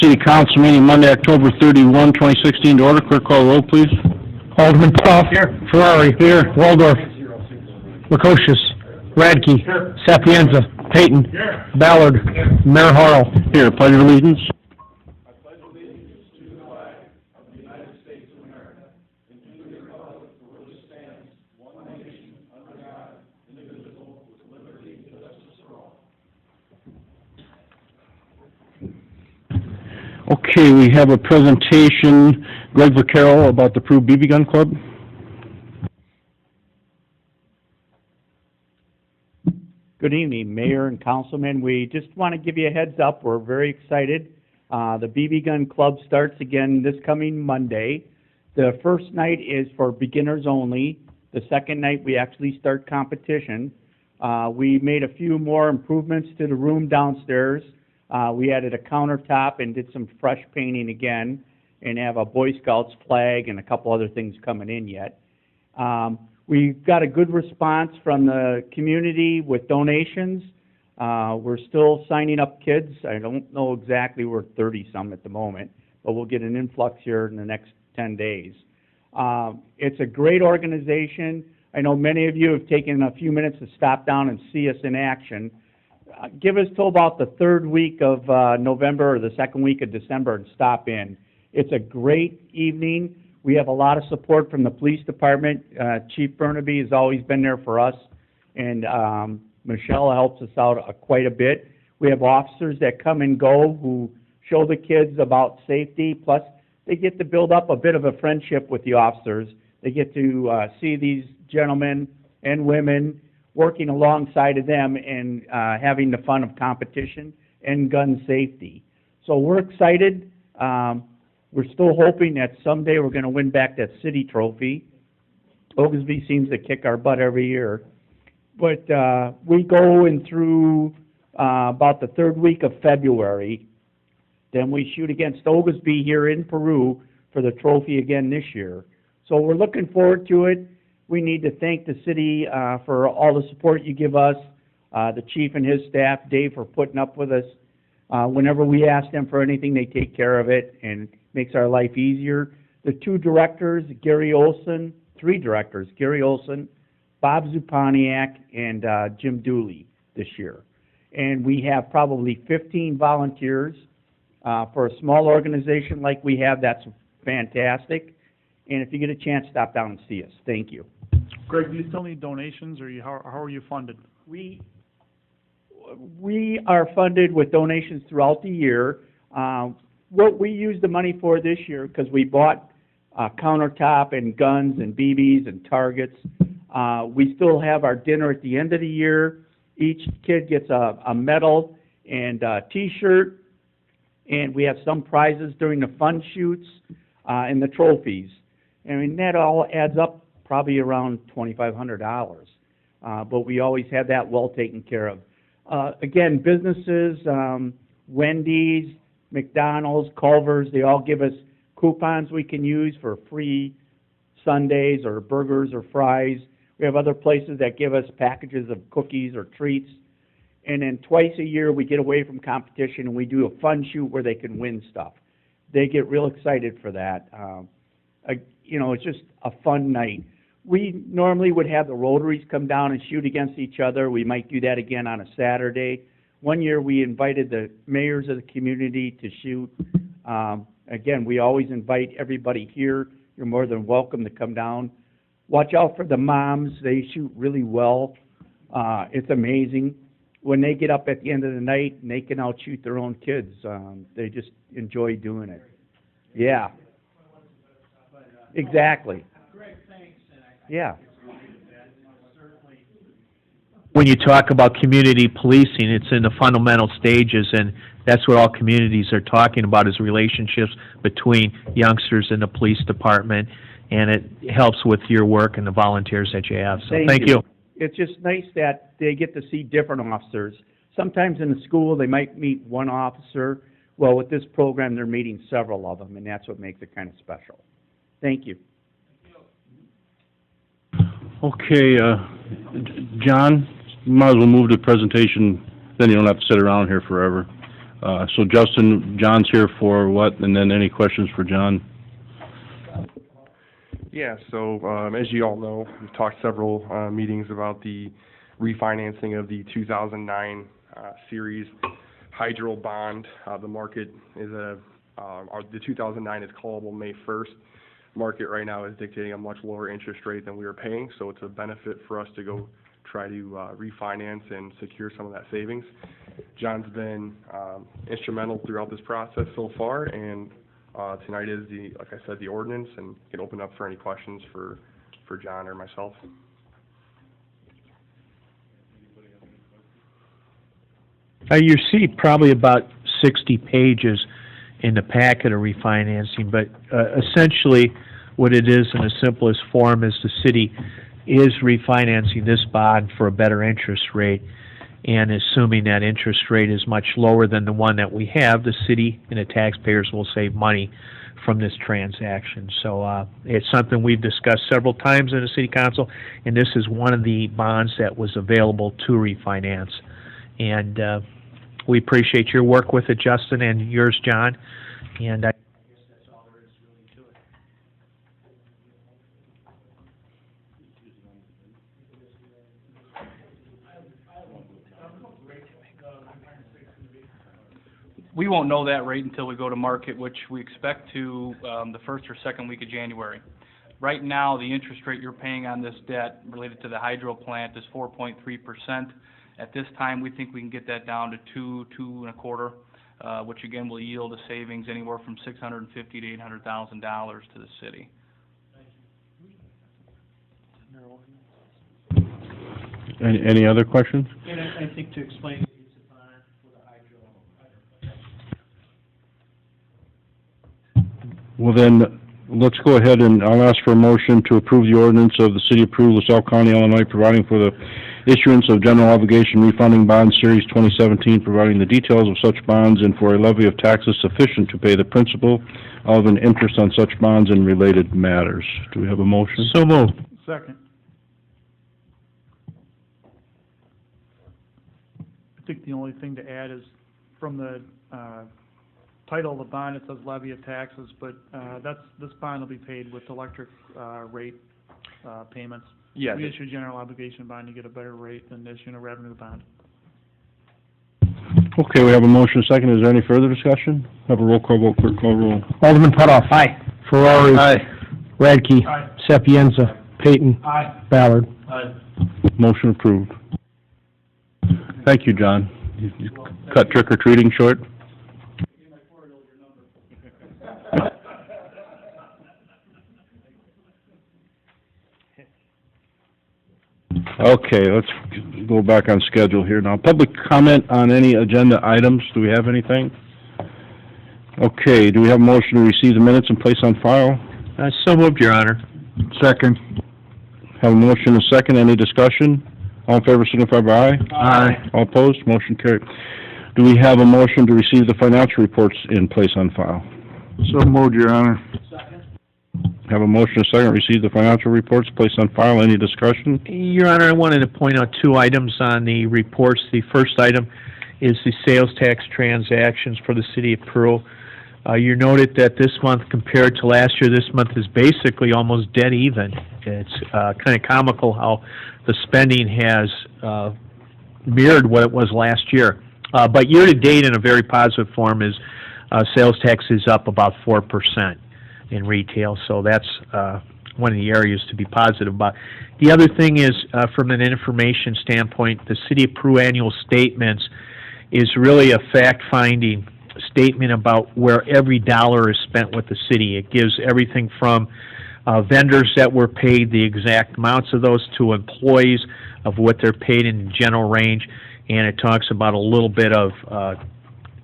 City Council meeting Monday, October 31, 2016, to order. Clerk call the roll, please. Alderman Tough. Here. Ferrari. Here. Waldorf. Lukosius. Radke. Here. Sapienza. Payton. Here. Ballard. Here. Mayor Harrell. Here. Pledge of allegiance. Okay, we have a presentation, Greg Vaccaro, about the Peru BB Gun Club. Good evening, Mayor and Councilman. We just want to give you a heads up. We're very excited. The BB Gun Club starts again this coming Monday. The first night is for beginners only. The second night we actually start competition. We made a few more improvements to the room downstairs. We added a countertop and did some fresh painting again, and have a Boy Scouts flag and a couple other things coming in yet. We've got a good response from the community with donations. We're still signing up kids. I don't know exactly, we're 30-some at the moment, but we'll get an influx here in the next 10 days. It's a great organization. I know many of you have taken a few minutes to stop down and see us in action. Give us till about the third week of November or the second week of December and stop in. It's a great evening. We have a lot of support from the police department. Chief Burnaby has always been there for us, and Michelle helps us out quite a bit. We have officers that come and go who show the kids about safety, plus they get to build up a bit of a friendship with the officers. They get to see these gentlemen and women working alongside of them and having the fun of competition and gun safety. So we're excited. We're still hoping that someday we're going to win back that city trophy. Oglesby seems to kick our butt every year. But we go in through about the third week of February. Then we shoot against Oglesby here in Peru for the trophy again this year. So we're looking forward to it. We need to thank the city for all the support you give us, the chief and his staff, Dave, for putting up with us. Whenever we ask them for anything, they take care of it and makes our life easier. The two directors, three directors, Gary Olson, Bob Zupaniak, and Jim Dooley this year. And we have probably 15 volunteers. For a small organization like we have, that's fantastic. And if you get a chance, stop down and see us. Thank you. Greg, do you still need donations, or how are you funded? We are funded with donations throughout the year. What we used the money for this year, because we bought countertop and guns and BBs and targets, we still have our dinner at the end of the year. Each kid gets a medal and a T-shirt, and we have some prizes during the fun shoots and the trophies. I mean, that all adds up probably around $2,500, but we always have that well taken care of. Again, businesses, Wendy's, McDonald's, Culver's, they all give us coupons we can use for free sundaes or burgers or fries. We have other places that give us packages of cookies or treats. And then twice a year we get away from competition and we do a fun shoot where they can win stuff. They get real excited for that. It's just a fun night. We normally would have the Rotaries come down and shoot against each other. We might do that again on a Saturday. One year we invited the mayors of the community to shoot. Again, we always invite everybody here. You're more than welcome to come down. Watch out for the moms. They shoot really well. It's amazing. When they get up at the end of the night and they can outshoot their own kids, they just enjoy doing it. Yeah. Exactly. Greg, thanks. Yeah. When you talk about community policing, it's in the fundamental stages, and that's what all communities are talking about, is relationships between youngsters and the police department, and it helps with your work and the volunteers that you have. So thank you. It's just nice that they get to see different officers. Sometimes in the school they might meet one officer. Well, with this program they're meeting several of them, and that's what makes it kind of special. Thank you. Okay, John, you might as well move the presentation, then you don't have to sit around here forever. So Justin, John's here for what, and then any questions for John? Yeah, so as you all know, we've talked several meetings about the refinancing of the 2009 series hydro bond. The market is the 2009 is callable May 1st. Market right now is dictating a much lower interest rate than we were paying, so it's a benefit for us to go try to refinance and secure some of that savings. John's been instrumental throughout this process so far, and tonight is like I said, the ordinance, and can open up for any questions for John or myself. You see probably about 60 pages in the packet of refinancing, but essentially what it is in the simplest form is the city is refinancing this bond for a better interest rate, and assuming that interest rate is much lower than the one that we have, the city and the taxpayers will save money from this transaction. So it's something we've discussed several times in the city council, and this is one of the bonds that was available to refinance. And we appreciate your work with it, Justin, and yours, John. And I guess that's all there is really to it. We won't know that rate until we go to market, which we expect to the first or second week of January. Right now, the interest rate you're paying on this debt related to the hydro plant is 4.3%. At this time, we think we can get that down to 2.25%, which again will yield a savings anywhere from $650,000 to $800,000 to the city. Any other questions? And I think to explain, it's a bond for the hydro. Well then, let's go ahead and I'll ask for a motion to approve the ordinance of the City of Peru, LaSalle County, Illinois, providing for the issuance of general obligation refunding bond series 2017, providing the details of such bonds and for a levy of taxes sufficient to pay the principal of an interest on such bonds and related matters. Do we have a motion? So moved. Second. I think the only thing to add is from the title of the bond, it says levy of taxes, but this bond will be paid with electric rate payments. Yes. We issue a general obligation bond, you get a better rate than issuing a revenue bond. Okay, we have a motion second. Is there any further discussion? Have a roll call vote, clerk call roll. Alderman Putoff. Aye. Ferrari. Aye. Radke. Aye. Sapienza. Payton. Aye. Ballard. Motion approved. Thank you, John. You cut trick-or-treating short? Okay, let's go back on schedule here now. Public comment on any agenda items. Do we have anything? Okay, do we have a motion to receive the minutes and place on file? So moved, Your Honor. Second. Have a motion and a second. Any discussion? All in favor signify by aye. Aye. All opposed? Motion carried. Do we have a motion to receive the financial reports in place on file? So moved, Your Honor. Have a motion and a second. Receive the financial reports placed on file. Any discussion? Your Honor, I wanted to point out two items on the reports. The first item is the sales tax transactions for the City of Peru. You noted that this month compared to last year, this month is basically almost dead even. It's kind of comical how the spending has mirrored what it was last year. But year to date, in a very positive form, is sales tax is up about 4% in retail. So that's one of the areas to be positive about. The other thing is, from an information standpoint, the City of Peru annual statements is really a fact-finding statement about where every dollar is spent with the city. It gives everything from vendors that were paid, the exact amounts of those, to employees of what they're paid in the general range, and it talks about a little bit of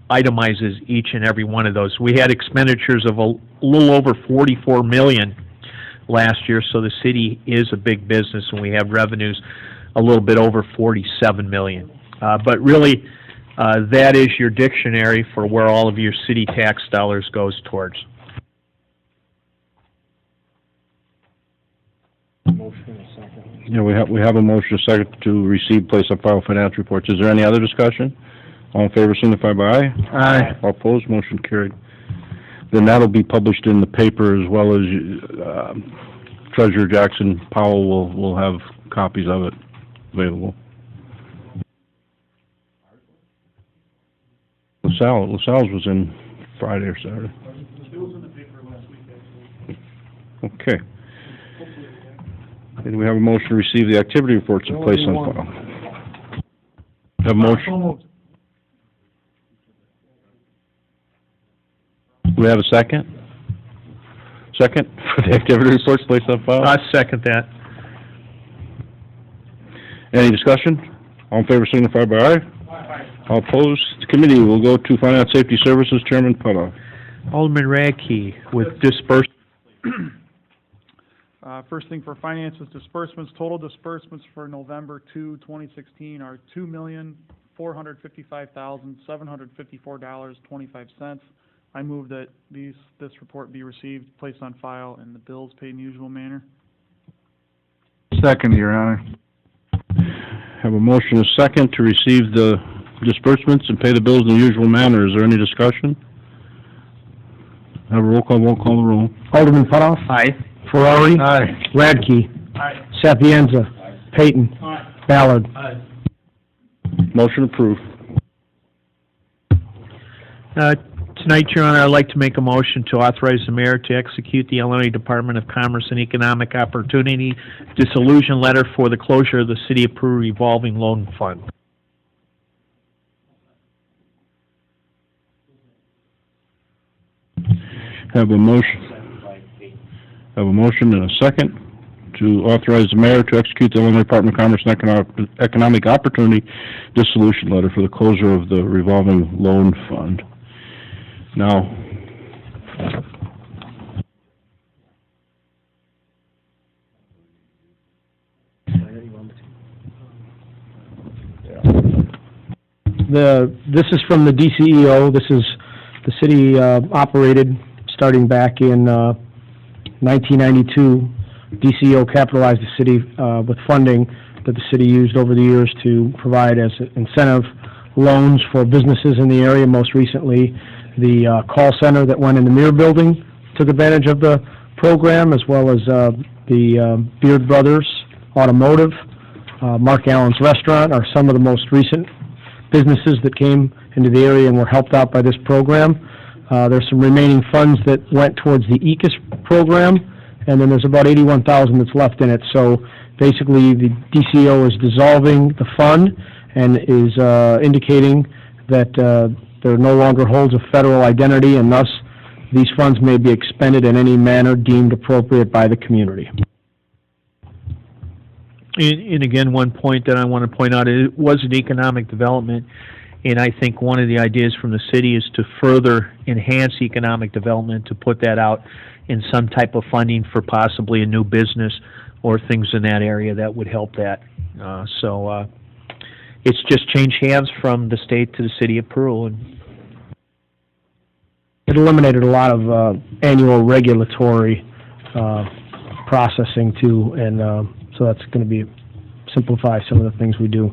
itemizes each and every one of those. We had expenditures of a little over $44 million last year, so the city is a big business, and we have revenues a little bit over $47 million. But really, that is your dictionary for where all of your city tax dollars goes towards. Yeah, we have a motion second to receive, place on file financial reports. Is there any other discussion? All in favor signify by aye. Aye. All opposed, motion carried. Then that'll be published in the paper as well as, Treasurer Jackson Powell will have copies of it available. LaSalle's was in Friday or Saturday. It was in the paper last week, actually. Okay. And we have a motion to receive the activity reports and place on file. Have a motion? So moved. Do we have a second? Second for the activity reports placed on file? I second that. Any discussion? All in favor signify by aye. All opposed, committee will go to Finance Safety Services, Chairman Putoff. Alderman Radke with disbursement. First thing for finance is disbursements. Total disbursements for November 2016 are $2,455,754.25. I move that this report be received, placed on file, and the bills paid in usual manner. Second, Your Honor. Have a motion and a second to receive the disbursements and pay the bills in the usual manner. Is there any discussion? Have a roll call the roll. Alderman Putoff. Aye. Ferrari. Aye. Radke. Aye. Sapienza. Payton. Aye. Ballard. Aye. Motion approved. Tonight, Your Honor, I'd like to make a motion to authorize the mayor to execute the Illinois Department of Commerce and Economic Opportunity dissolution letter for the closure of the City of Peru revolving loan fund. Have a motion and a second to authorize the mayor to execute the Illinois Department of Commerce and Economic Opportunity dissolution letter for the closure of the revolving loan fund. Now, This is from the DCEO. This is the city operated starting back in 1992. DCEO capitalized the city with funding that the city used over the years to provide as incentive loans for businesses in the area. Most recently, the call center that went in the Mirror Building took advantage of the program, as well as the Beard Brothers Automotive, Mark Allen's Restaurant are some of the most recent businesses that came into the area and were helped out by this program. There's some remaining funds that went towards the ECAS program, and then there's about $81,000 that's left in it. So basically, the DCO is dissolving the fund and is indicating that there no longer holds a federal identity, and thus these funds may be expended in any manner deemed appropriate by the community. And again, one point that I want to point out, it was an economic development, and I think one of the ideas from the city is to further enhance economic development, to put that out in some type of funding for possibly a new business or things in that area that would help that. It's just changed hands from the state to the city of Peru. And it eliminated a lot of annual regulatory processing too, and so that's going to simplify some of the things we do.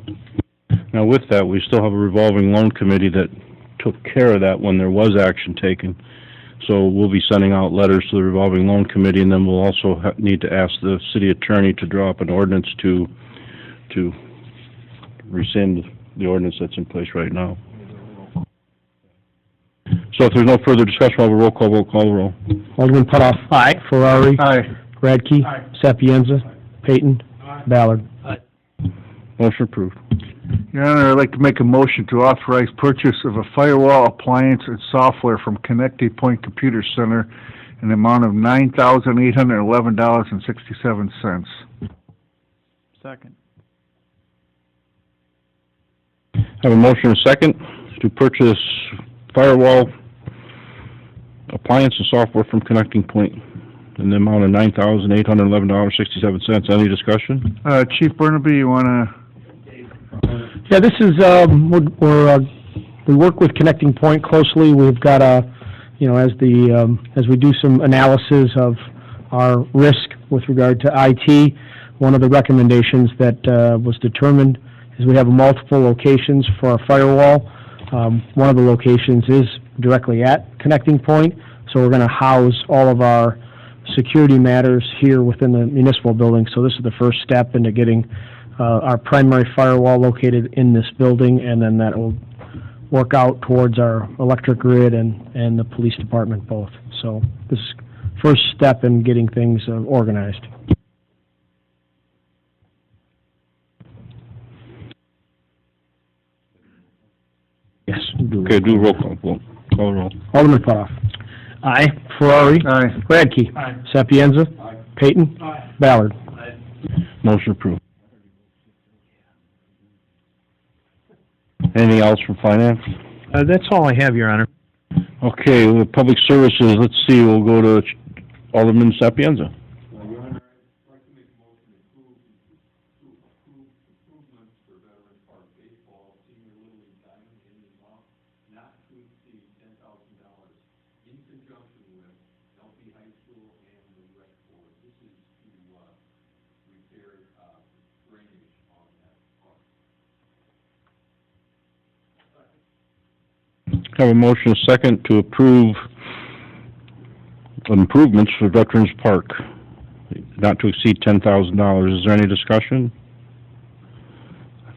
now with that, we still have a revolving loan committee that took care of that when there was action taken. So we'll be sending out letters to the revolving loan committee, and then we'll also need to ask the city attorney to draw up an ordinance to rescind the ordinance that's in place right now. So if there's no further discussion, we'll have a roll call the roll. Alderman Putoff. Aye. Ferrari. Aye. Radke. Aye. Sapienza. Payton. Ballard. Motion approved. Your Honor, I'd like to make a motion to authorize purchase of a firewall appliance and software from Connecting Point Computer Center in the amount of $9,811.67. Second. Have a motion and a second to purchase firewall appliance and software from Connecting Point in the amount of $9,811.67. Any discussion? Chief Burnaby, you want to... Yeah, this is, we work with Connecting Point closely. We've got as we do some analysis of our risk with regard to IT, one of the recommendations that was determined is we have multiple locations for our firewall. One of the locations is directly at Connecting Point, so we're going to house all of our security matters here within the municipal building. So this is the first step into getting our primary firewall located in this building, and then that will work out towards our electric grid and the police department both. So this is first step in getting things organized. Yes. Okay, do roll call, call the roll. Alderman Putoff. Aye. Ferrari. Aye. Radke. Aye. Sapienza. Payton. Ballard. Motion approved. Anything else from finance? That's all I have, Your Honor. Okay, with public services, let's see, we'll go to Alderman Sapienza. Have a motion, a second, to approve improvements for Veterans Park, not to exceed $10,000. Is there any discussion?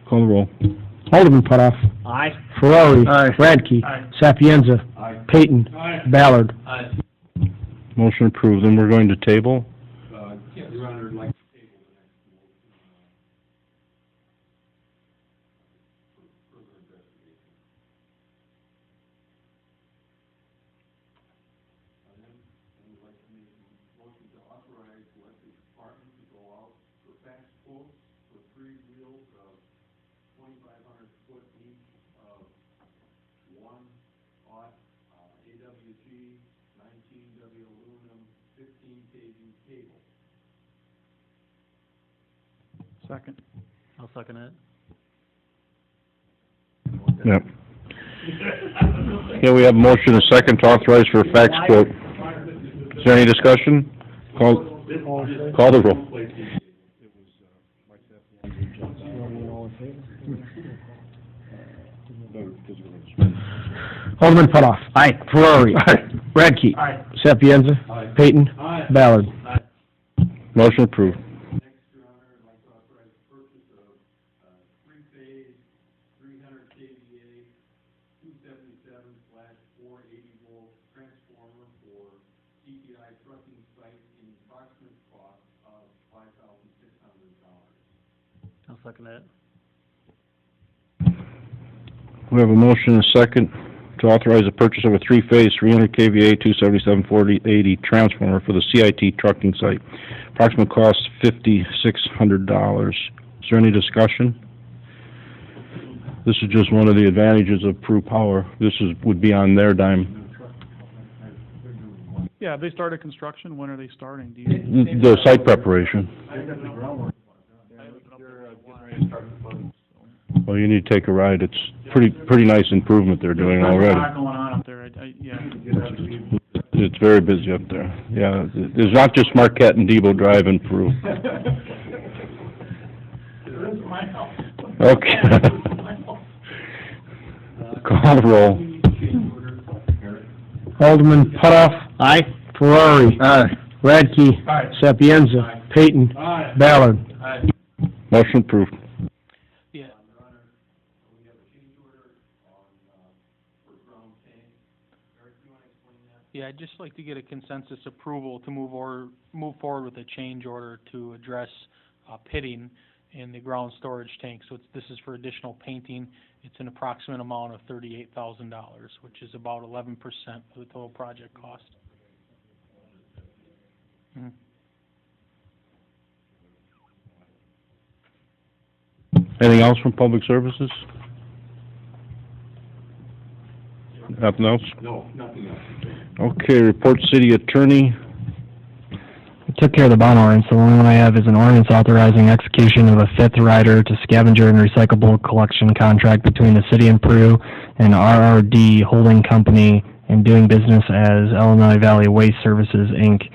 Call the roll. Alderman Putoff. Aye. Ferrari. Aye. Radke. Aye. Sapienza. Payton. Ballard. Motion approved. Then we're going to table. Second. I'll second it. Yep. Okay, we have a motion, a second, to authorize for a fax quote. Is there any discussion? Call the roll. Alderman Putoff. Aye. Ferrari. Aye. Radke. Aye. Sapienza. Payton. Ballard. Motion approved. I'll second it. We have a motion, a second, to authorize the purchase of a three-phase, 300 kVA, 277/4080 transformer for the CIT trucking site. Approximate cost $5,600. Is there any discussion? This is just one of the advantages of Peru Power. This would be on their dime. Yeah, have they started construction? When are they starting? Do you? The site preparation. Well, you need to take a ride. It's pretty nice improvement they're doing There's already. a lot going on up there. Yeah. It's very busy up there. Yeah, there's not just Marquette and Debo Drive in Peru. Okay. Call the roll. Alderman Putoff. Aye. Ferrari. Aye. Radke. Aye. Sapienza. Payton. Ballard. Motion approved. Yeah. Yeah, I'd just like to get a consensus approval to move forward with a change order to address pitting in the ground storage tank. So this is for additional painting. It's an approximate amount of $38,000, which is about 11% of the total project cost. Mhm. Anything else from Public Services? Nothing else? No, nothing else. Okay, report City Attorney. Took care of the bond ordinance. The only one I have is an ordinance authorizing execution of a fifth rider to scavenger and recyclable collection contract between the city and Peru and RRD Holding Company and doing business as Illinois Valley Waste Services, Inc.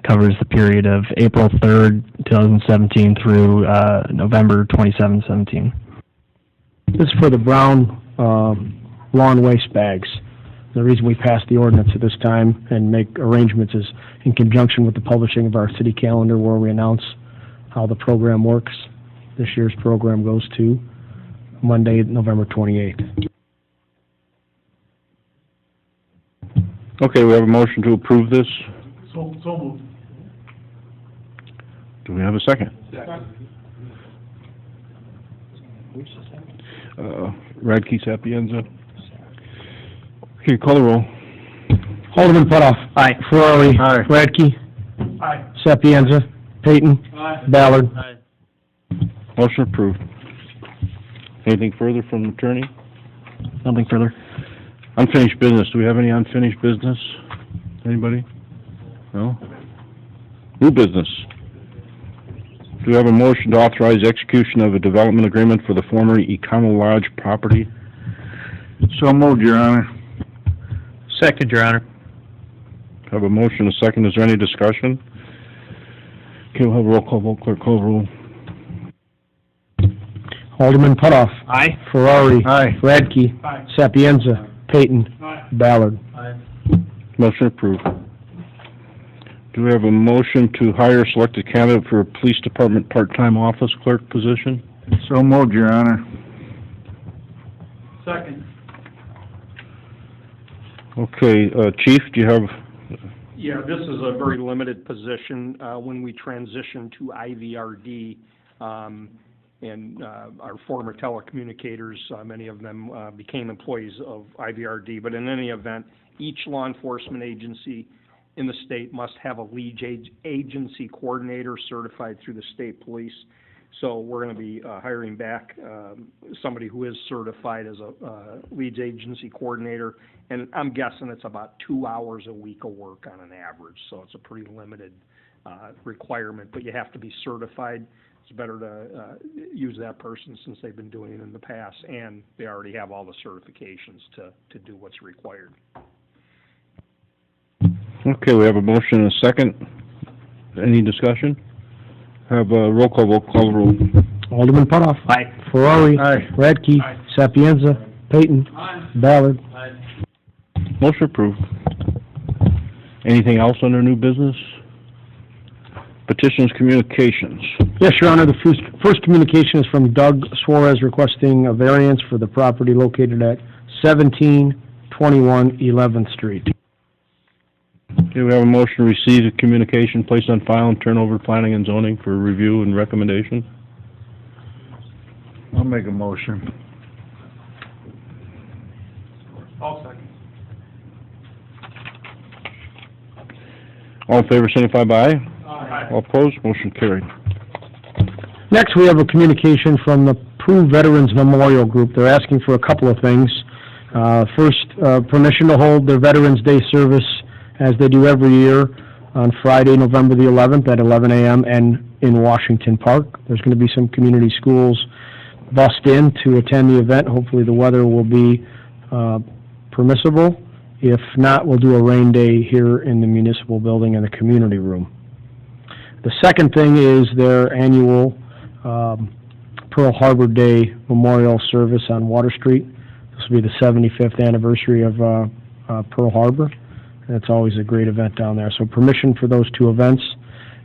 Covers the period of April 3rd, 2017 through November 27, 17. This is for the Brown lawn waste bags. The reason we passed the ordinance at this time and make arrangements is in conjunction with the publishing of our city calendar where we announce how the program works. This year's program goes to Monday, November 28th. Okay, we have a motion to approve this. So moved. Do we have a second? Radke, Sapienza. Okay, call the roll. Alderman Putoff. Aye. Ferrari. Aye. Radke. Aye. Sapienza. Payton. Aye. Ballard. Aye. Motion approved. Anything further from the attorney? Nothing further. Unfinished business. Do we have any unfinished business? Anybody? No? New business. Do we have a motion to authorize execution of a development agreement for the former Econo Lodge property? So moved, Your Honor. Second, Your Honor. Have a motion, a second. Is there any discussion? Okay, we'll have a roll call vote. Clerk, call the roll. Alderman Putoff. Aye. Ferrari. Aye. Radke. Aye. Sapienza. Payton. Aye. Ballard. Aye. Motion approved. Do we have a motion to hire a selected candidate for a police department part-time office clerk position? So moved, Your Honor. Second. Okay, Chief, do you have, Yeah, this is a very limited position. When we transitioned to IVRD, and our former telecommunicators, many of them became employees of IVRD, but in any event, each law enforcement agency in the state must have a lead agency coordinator certified through the state police. So we're going to be hiring back somebody who is certified as a leads agency coordinator, and I'm guessing it's about 2 hours a week of work on an average, so it's a pretty limited requirement, but you have to be certified. It's better to use that person since they've been doing it in the past, and they already have all the certifications to do what's required. okay, we have a motion and a second. Any discussion? Have a roll call vote. Call the roll. Alderman Putoff. Aye. Ferrari. Aye. Radke. Aye. Sapienza. Payton. Aye. Ballard. Aye. Motion approved. Anything else under new business? Petitions, communications. Yes, Your Honor, the first communication is from Doug Suarez requesting a variance for the property located at 1721 11th Street. Okay, we have a motion to receive the communication, place on file, and turn over to planning and zoning for review and recommendation. I'll make a motion. I'll second. All in favor, signify by aye. Aye. All opposed, motion carried. Next, we have a communication from the Peru Veterans Memorial Group. They're asking for a couple of things. First, permission to hold their Veterans Day service as they do every year on Friday, November the 11th at 11 a.m. and in Washington Park. There's going to be some community schools bussed in to attend the event. Hopefully the weather will be permissible. If not, we'll do a rain day here in the municipal building in the community room. The second thing is their annual Pearl Harbor Day Memorial Service on Water Street. This will be the 75th anniversary of Pearl Harbor. And it's always a great event down there. So permission for those two events.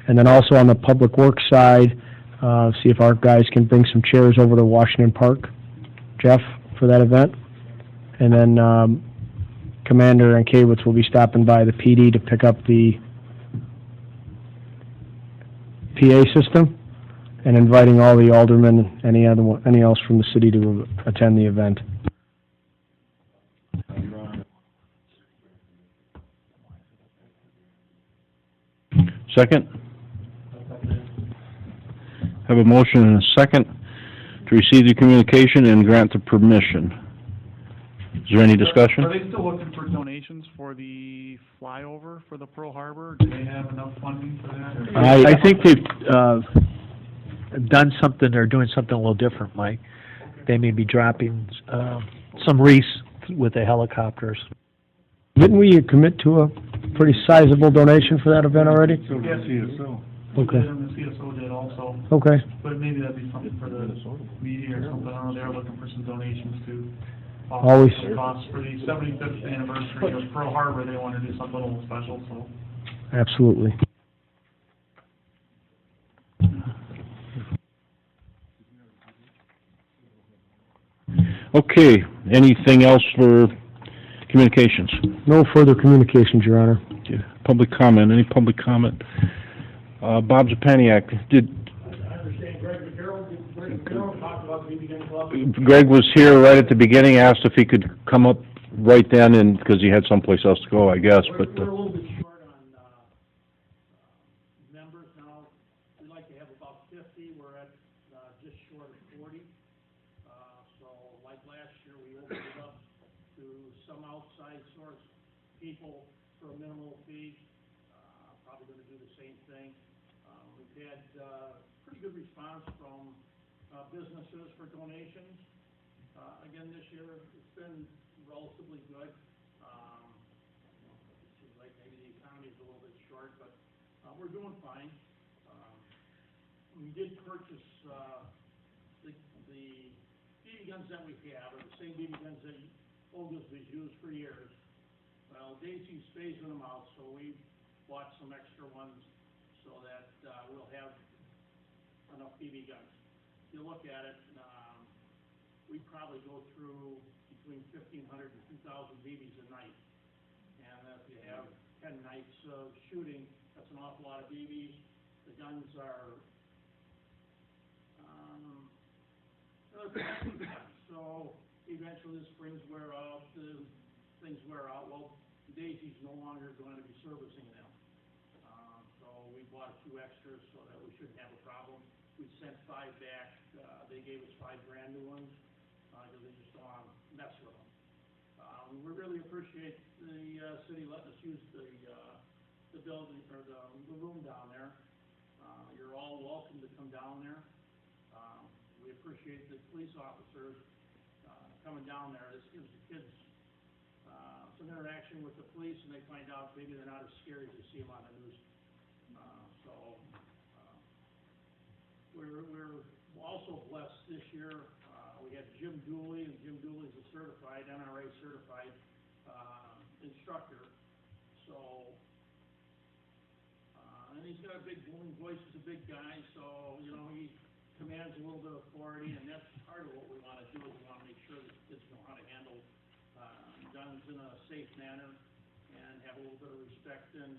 And then also on the public works side, see if our guys can bring some chairs over to Washington Park, Jeff, for that event. And then Commander and Kawitz will be stopping by the PD to pick up the PA system and inviting all the aldermen and any else from the city to attend the event. Second? Have a motion and a second to receive the communication and grant the permission. Is there any discussion? Are they still looking for donations for the flyover for the Pearl Harbor? Do they have enough funding for that? or- I think they've done something, they're doing something a little different, Mike. They may be dropping some wreaths with the helicopters. Didn't we commit to a pretty sizable donation for that event already? Yes, CSO. Okay. And the CSO did also, Okay. but maybe that'd be something for the media or something. I don't know, they're looking for some donations too. Always. Costs for the 75th anniversary of Pearl Harbor, they want to do something a little special, so. Absolutely. Okay, anything else for communications? No further communications, Your Honor. Okay, public comment, any public comment? Bob Zapaniak, Greg was here right at the beginning, asked if he could come up right then, and, because he had someplace else to go, I guess, but, We're a little bit short on, members now. We'd like to have about 50. We're at, just short of 40. So like last year, we opened it up to some outside source people for a minimal fee. Probably gonna do the same thing. We've had, pretty good response from, businesses for donations. Again, this year, it's been relatively good. It seems like maybe the economy's a little bit short, but, we're doing fine. We did purchase, the BB guns that we have, are the same BB guns that Oglesby's used for years. Well, Daisy's phasing them out, so we bought some extra ones so that, we'll have enough BB guns. If you look at it, we probably go through between 1,500 and 2,000 BBs a night. And if you have 10 nights of shooting, that's an awful lot of BBs. The guns are, so eventually the springs wear out, the things wear out. Well, Daisy's no longer going to be servicing them. So we bought a few extras so that we shouldn't have a problem. We sent 5 back. They gave us 5 brand new ones, because they just don't want to mess with them. We really appreciate the, city letting us use the building, or the room down there. You're all welcome to come down there. We appreciate the police officers, coming down there. This gives the kids, some interaction with the police, and they find out maybe they're not as scary as they see them on the news. We're also blessed this year. We had Jim Dooley, and Jim Dooley's a certified, NRA certified, instructor. So, and he's got a big booming voice, he's a big guy, so, you know, he commands a little bit of authority, and that's part of what we want to do, is we want to make sure that kids know how to handle, guns in a safe manner, and have a little bit of respect, and,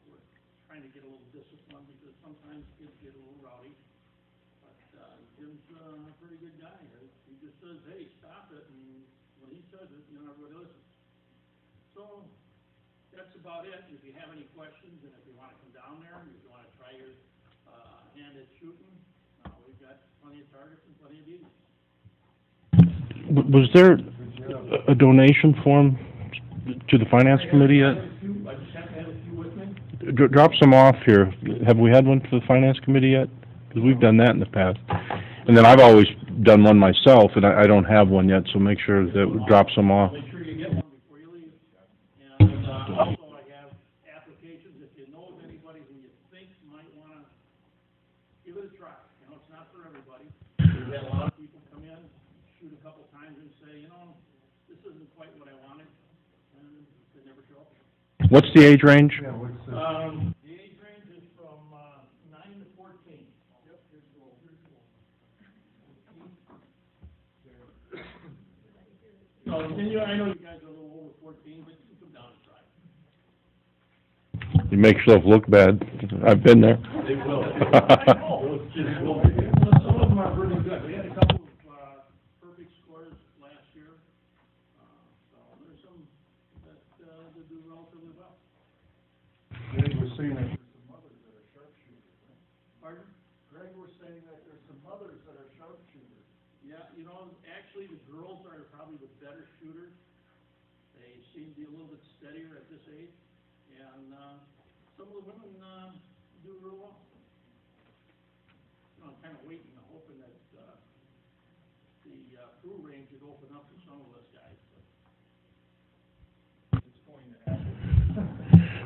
we're trying to get a little discipline, because sometimes kids get a little rowdy. But, Jim's a pretty good guy. He just says, hey, stop it, and when he says it, you know, everybody listens. So, that's about it. If you have any questions, and if you want to come down there, and if you want to try your, hand at shooting, we've got plenty of targets and plenty of BBs. was there a donation form to the finance committee yet? I just haven't had a few with me. Drop some off here. Have we had one to the finance committee yet? Because we've done that in the past. And then I've always done one myself, and I don't have one yet, so make sure that we drop some off. Make sure you get one before you leave. And, also I have applications, if you know of anybody who you think might wanna give it a try. You know, it's not for everybody. We've had a lot of people come in, shoot a couple times and say, you know, this isn't quite what I wanted, and they never show up. What's the age range? The age range is from, 9 to 14. Yep, here's the old. So, and you, I know you guys are a little over 14, but you can come down and try. You make yourself look bad. I've been there. They will. I know. It's just, well, some of them are really good. We had a couple of, perfect scores last year. So there's some that, do relatively well. Greg was saying that there's some others that are sharpshooters, right? Pardon? Greg was saying that there's some others that are sharpshooters. Yeah, you know, actually the girls are probably the better shooters. They seem to be a little bit steadier at this age. And, some of the women, do real well. You know, I'm kind of waiting and hoping that, the, Peru range would open up for some of us guys, but it's going to happen.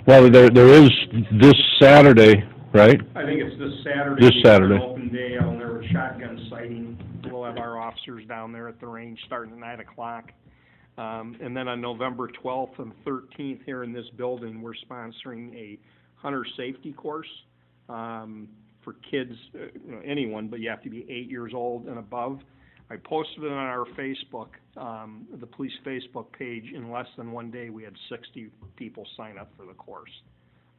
Well, there is this Saturday, right? I think it's this Saturday. This Saturday. Open day, I'll never shotgun sighting. We'll have our officers officers down there at the range starting at 9 o'clock. And then on November 12th and 13th here in this building, we're sponsoring a hunter safety course for kids, anyone, but you have to be 8 years old and above. I posted it on our Facebook, the police Facebook page. In less than 1 day, we had 60 people sign up for the course.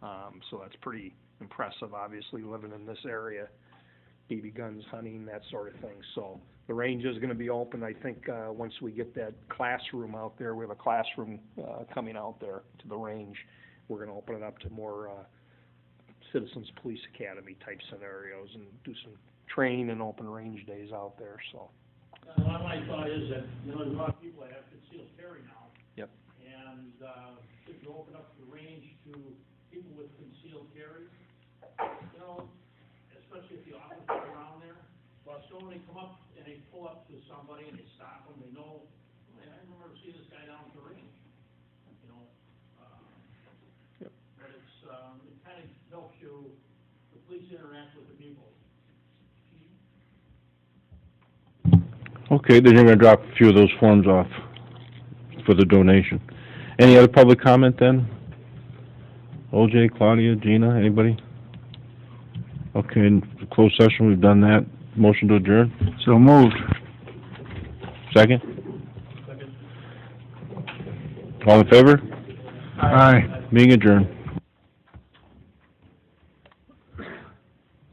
So that's pretty impressive, obviously, living in this area, BB guns, hunting, that sort of thing. So the range is going to be open, I think, once we get that classroom out there. We have a classroom coming out there to the range. We're going to open it up to more Citizens Police Academy type scenarios and do some training and open range days out there, so. My thought is that, there's a lot of people that have concealed carry now. Yep. And, if you open up the range to people with concealed carry, especially if the officers are around there, but so when they come up and they pull up to somebody and they stop them, they know, I remember seeing this guy down at the range, Yep. But it's, it kind of helps you, the police interact with the people. Okay, then you're gonna drop a few of those forms off for the donation. Any other public comment then? OJ, Claudia, Gina, anybody? Okay, in closed session, we've done that. Motion to adjourn? So moved. Second? All in favor? Aye. Meeting adjourned.